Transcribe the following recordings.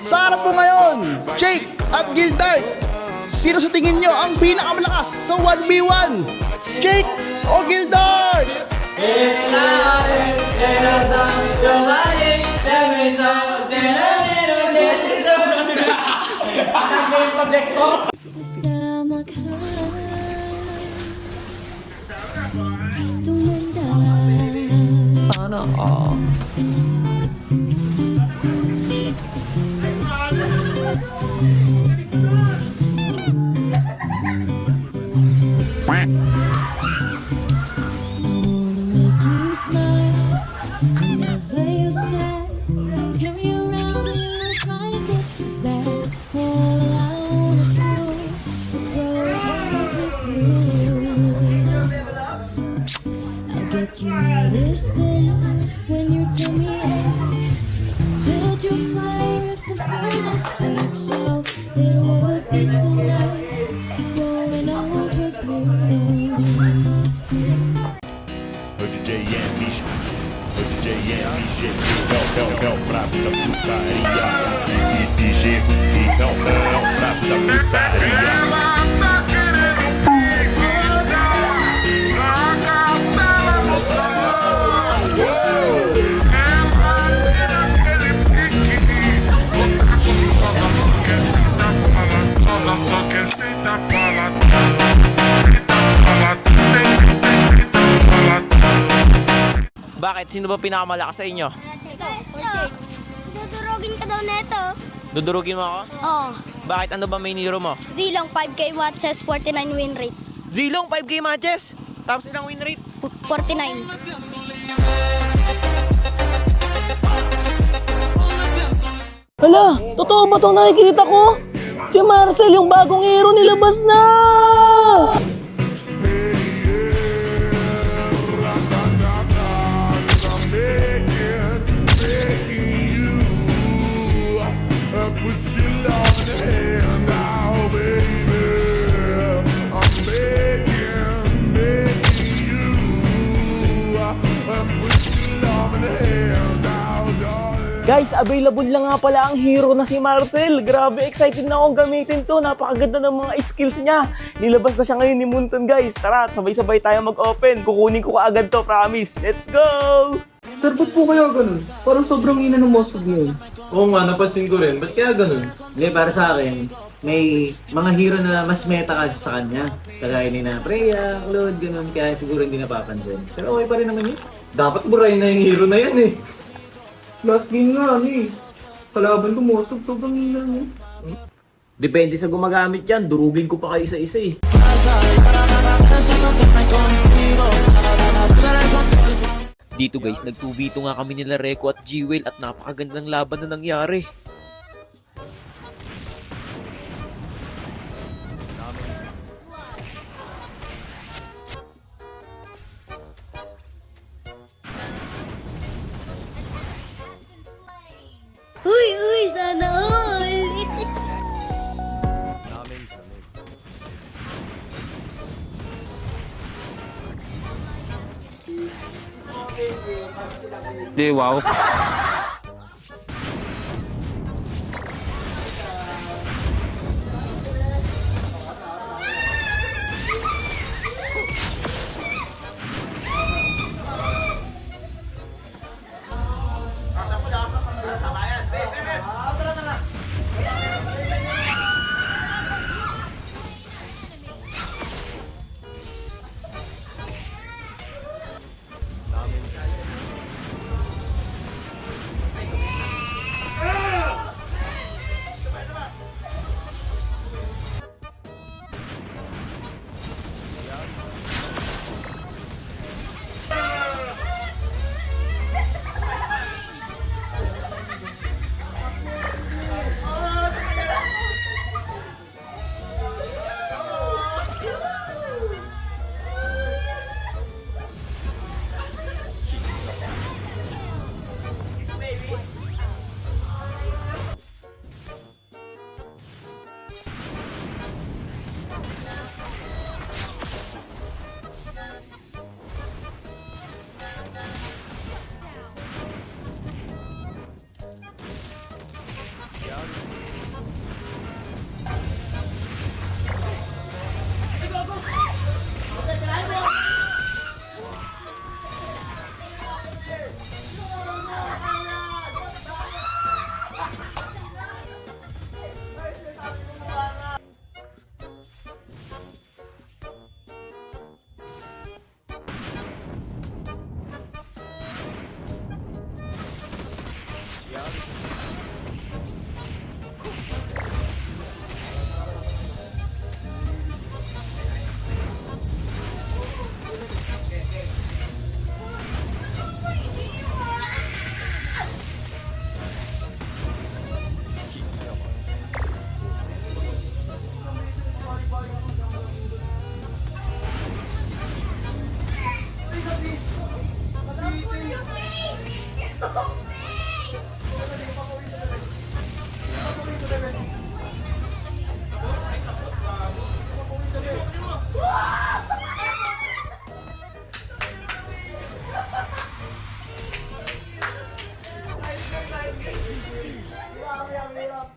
Sa harap ko ngayon, Jake at Gildart. Sino sa tingin nyo ang pinakamalakas sa 1v1? Jake o Gildart? Bersama kau tumandang Sana all. I wanna make you smile whenever you're sad. Carry you around when you look like this is bad. All I wanna do is grow old with you. I'll get you medicine when your tummy aches. Build your fire if the furnace breaks. So it would be so nice growing old with you. Hoje JMG, não, prato da putaria. DG, não, prato da putaria. Bakit? Sino ba pinakamalakas sa inyo? Dudurugin ka daw neto. Dudurugin mo ako? Oo. Bakit? Ano ba main hero mo? Zilong 5k watches, 49 win rate. Zilong 5k matches. Tapos ilang win rate? 49. Hala, totoo ba itong nakikita ko? Si Marcel, yung bagong hero nilabas na! Guys, available lang nga pala ang hero na si Marcel. Grabe, excited na akong gamitin to. Napakaganda ng mga skills niya. Nilabas na siya ngayon ni Munton, guys. Tara, sabay-sabay tayo mag-open. Kukunin ko kaagad to, promise. Let's go! Sir, ba't po kaya ganun? Parang sobrang ina ng Moskov ngayon. Oo nga, napansin ko rin. Ba't kaya ganun? Hindi, para sa akin, may mga hero na mas meta kasi sa kanya. Kagaya ni na Freya, Claude, ganun. Kaya siguro hindi napapansin. Pero okay pa rin naman yun. Dapat buray na yung hero na yan eh. Last game nga, ano eh. Kalaban ko Moskov, sobrang ina niya. Depende sa gumagamit yan. Durugin ko pa kayo isa-isa eh. Dito guys, nag-2v2 nga kami nila Reko at Jewel at napakagandang laban na nangyari. Uy, sana all. Di, wow.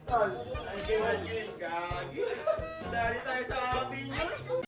Tol. Ay, kay Marcel, gagi.